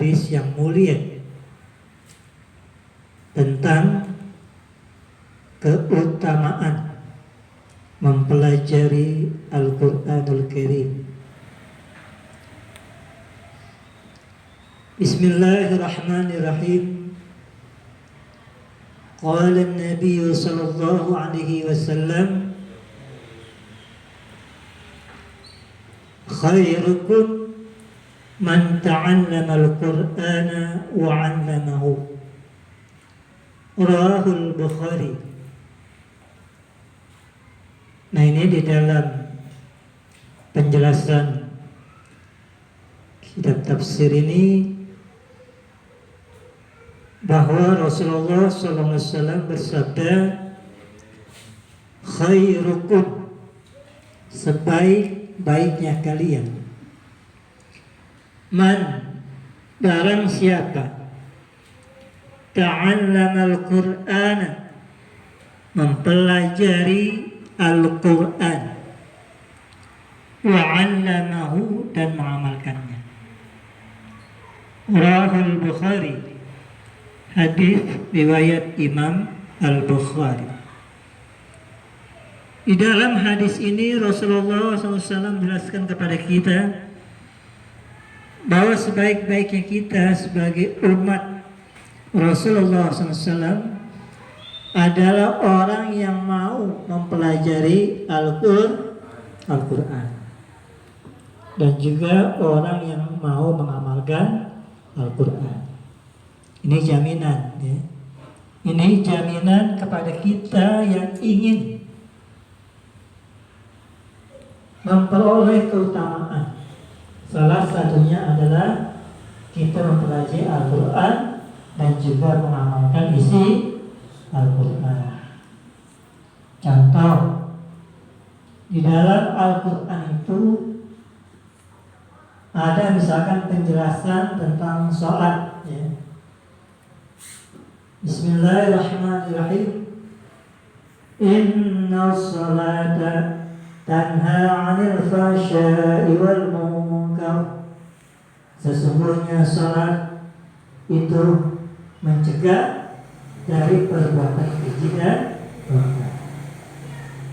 hadis yang mulia tentang keutamaan mempelajari Al-Quranul Karim. Bismillahirrahmanirrahim. Qala an-nabiy sallallahu alaihi wasallam, khairukum man ta'allama al-Qur'ana wa 'allamahu. Rawahul Bukhari. Nah, ini di dalam penjelasan kitab tafsir ini bahwa Rasulullah SAW bersabda, khairukum, sebaik-baiknya kalian, man, barang siapa, ta'allama al-Qur'ana, mempelajari Al-Quran, wa 'allamahu, dan mengamalkannya. Rawahul Bukhari, hadis riwayat Imam Al-Bukhari. Di dalam hadis ini Rasulullah SAW menjelaskan kepada kita bahwa sebaik-baiknya kita sebagai umat Rasulullah SAW adalah orang yang mau mempelajari Al-Quran dan juga orang yang mau mengamalkan Al-Quran. Ini jaminan, ya. Ini jaminan kepada kita yang ingin memperoleh keutamaan. Salah satunya adalah kita mempelajari Al-Quran dan juga mengamalkan isi Al-Quran. Contoh, di dalam Al-Quran itu ada misalkan penjelasan tentang sholat, ya. Bismillahirrahmanirrahim. Inna sholata tanha 'anil fahsya'i wal munkar. Sesungguhnya sholat itu mencegah dari perbuatan keji dan dosa.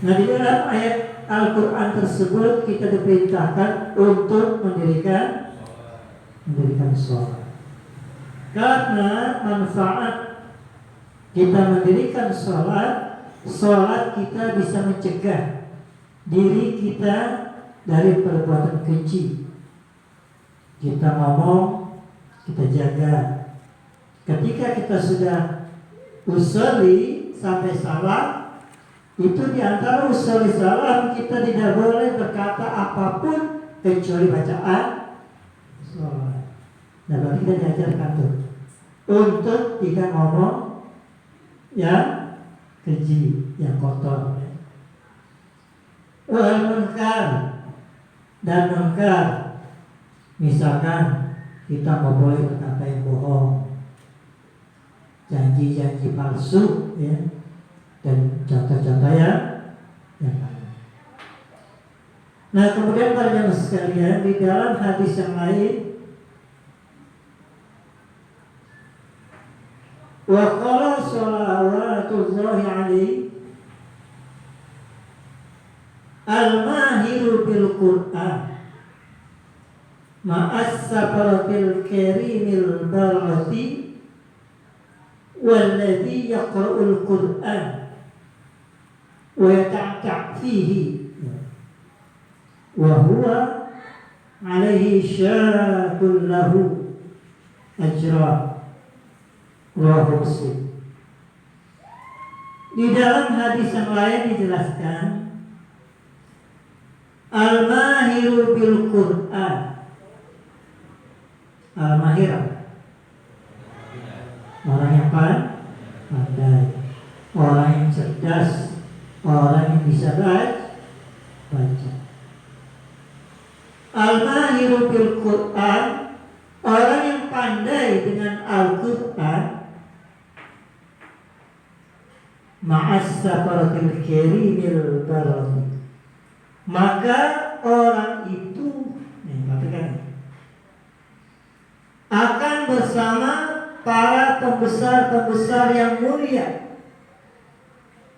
Nah, di dalam ayat Al-Quran tersebut kita diperintahkan untuk mendirikan sholat. Karena manfaat kita mendirikan sholat kita bisa mencegah diri kita dari perbuatan keji. Kita ngomong, kita jaga. Ketika kita sudah usolli sampai salam, itu diantara usolli salam kita tidak boleh berkata apapun kecuali bacaan sholat. Nah, berarti kita diajarkan tuh untuk tidak ngomong yang keji, yang kotor. Wal munkar, dan munkar, misalkan kita nggak boleh berkata yang bohong, janji-janji palsu, ya, dan contoh-contoh yang lain. Nah, kemudian para jemaah sekalian, di dalam hadis yang lain, wa qala salawatullahi alaihi, al-mahiru bil Qur'an ma'as sabaratil karimil barati walladhi yaqra'ul Qur'an wa yata'ta' fihi wa huwa alaihi syakul lahu ajra. Rawahu Muslim. Di dalam hadis yang lain dijelaskan, al-mahiru bil Qur'an, al-mahir, orang yang pandai, orang yang cerdas, orang yang bisa baca. Al-mahiru bil Qur'an, orang yang pandai dengan Al-Quran, ma'as sabaratil karimil barati, maka orang itu akan bersama para pembesar-pembesar yang mulia.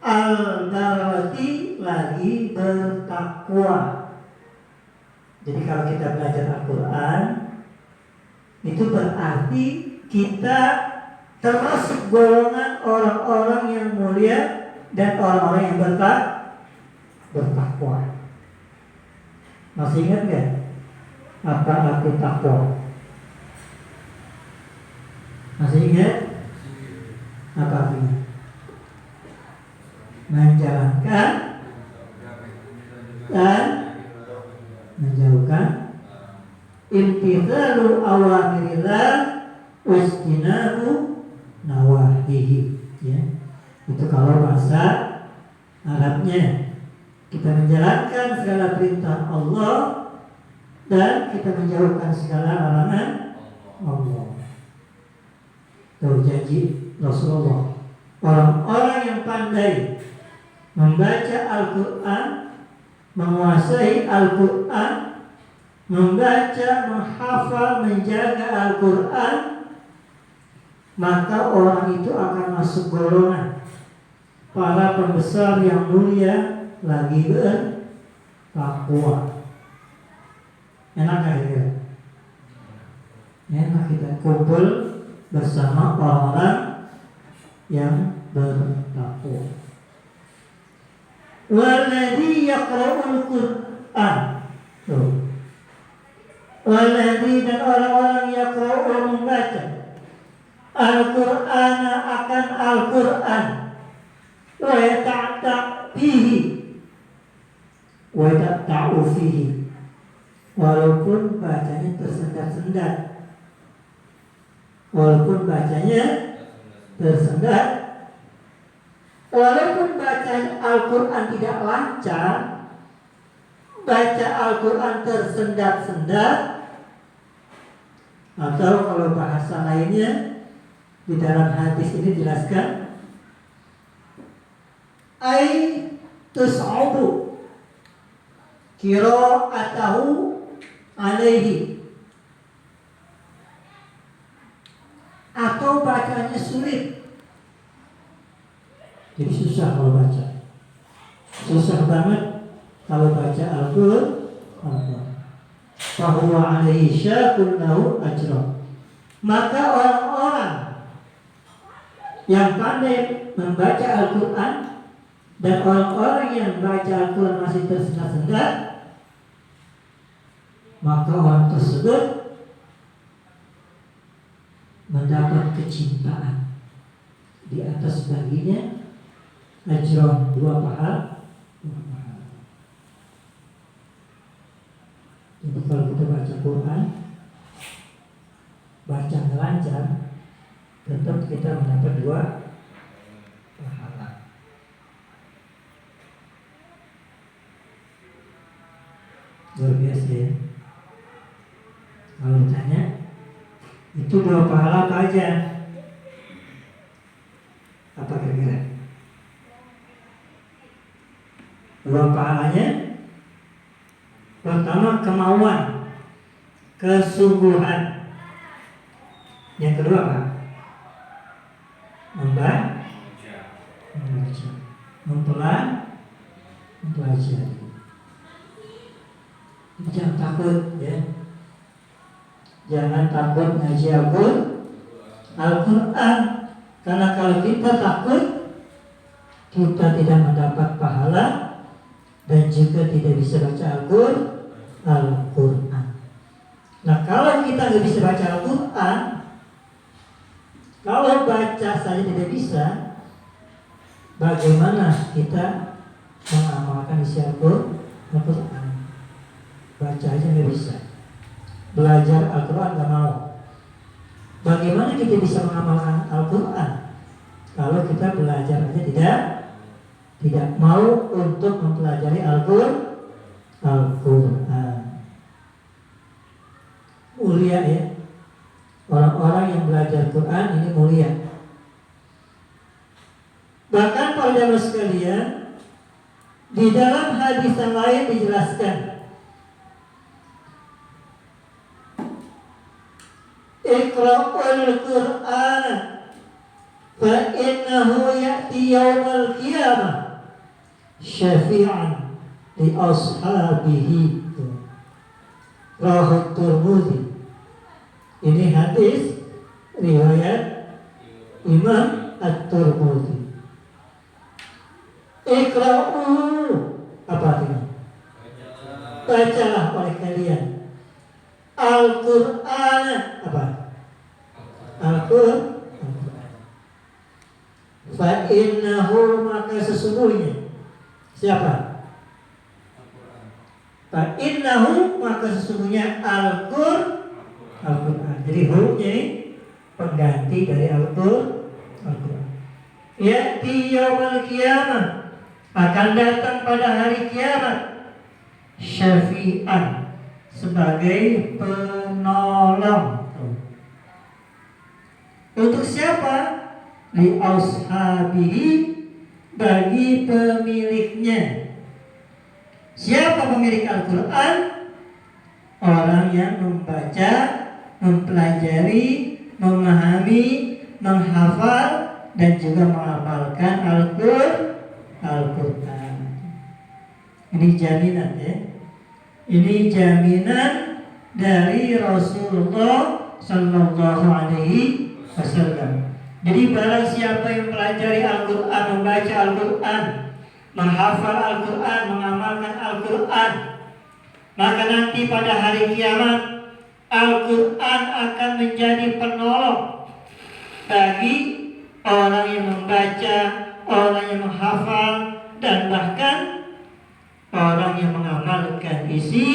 Al-barati lagi bertakwa. Jadi kalau kita belajar Al-Quran, itu berarti kita termasuk golongan orang-orang yang mulia dan orang-orang yang bertakwa. Masih ingat gak apa arti takwa? Masih ingat apa artinya? Menjalankan dan menjauhkan, imtithalu awamirillah wastinabu nawahihi, ya. Itu kalau bahasa Arabnya. Kita menjalankan segala perintah Allah dan kita menjauhkan segala larangan Allah. Itu janji Rasulullah. Orang-orang yang pandai membaca Al-Quran, menguasai Al-Quran, membaca, menghafal, menjaga Al-Quran, maka orang itu akan masuk golongan para pembesar yang mulia lagi bertakwa. Enak gak ya? Enak kita kumpul bersama orang-orang yang bertakwa. Walladzi yaqra'ul Qur'an. Walladzi, dan orang-orang yaqra'ul, membaca Al-Qur'an, akan Al-Qur'an, wa yata'ta' fihi, wa yata'u fihi, walaupun bacanya tersendat-sendat, walaupun bacaan Al-Quran tidak lancar, baca Al-Quran tersendat-sendat, atau kalau bahasa lainnya di dalam hadis ini dijelaskan, ai tus'abu qira'atahu alaihi, atau bacanya sulit. Jadi susah kalau baca, susah banget kalau baca Al-Quran. Fahuwa alaihi syakun lahu ajra. Maka orang-orang yang pandai membaca Al-Quran dan orang-orang yang baca Al-Quran masih tersendat-sendat, maka orang tersebut mendapat kecintaan di atas baginya ajron, 2 pahala. Jadi kalau kita baca Quran, baca lancar, tetap kita mendapat 2 pahala. Luar biasa ya. Kalau ditanya, itu 2 pahala apa aja? Apa kira-kira? 2 pahalanya, pertama kemauan, kesungguhan. Yang kedua apa? Membaca, mempelajari. Jangan takut ya. Jangan takut ngaji Al-Quran, karena kalau kita takut, kita tidak mendapat pahala dan juga tidak bisa baca Al-Quran. Nah, kalau kita nggak bisa baca Al-Quran, kalau baca saja tidak bisa, bagaimana kita mengamalkan isi Al-Quran? Baca aja nggak bisa, belajar Al-Quran nggak mau. Bagaimana kita bisa mengamalkan Al-Quran kalau kita belajar aja tidak mau untuk mempelajari Al-Quran? Mulia ya, orang-orang yang belajar Quran ini mulia. Bahkan para jamaah sekalian, di dalam hadis yang lain dijelaskan, Iqra'ul Qur'an fa innahu ya'ti yawmal qiyamah syafi'an li ashabihi. Rawahu Tirmidzi. Ini hadis riwayat Imam At-Tirmidzi. Iqra'u, apa artinya? Bacalah oleh kalian Al-Qur'an, apa? Al-Qur'an. Fa innahu, maka sesungguhnya. Siapa? Fa innahu, maka sesungguhnya Al-Qur'an. Jadi hurufnya ini pengganti dari Al-Qur'an. Ya'ti yawmal qiyamah, akan datang pada hari kiamat, syafi'an, sebagai penolong. Untuk siapa? Li ashabihi, bagi pemiliknya. Siapa pemilik Al-Quran? Orang yang membaca, mempelajari, memahami, menghafal, dan juga mengamalkan Al-Quran. Ini jaminan ya. Ini jaminan dari Rasulullah Sallallahu Alaihi Wasallam. Jadi barang siapa yang mempelajari Al-Quran, membaca Al-Quran, menghafal Al-Quran, mengamalkan Al-Quran, maka nanti pada hari kiamat Al-Quran akan menjadi penolong bagi orang yang membaca, orang yang menghafal, dan bahkan orang yang mengamalkan isi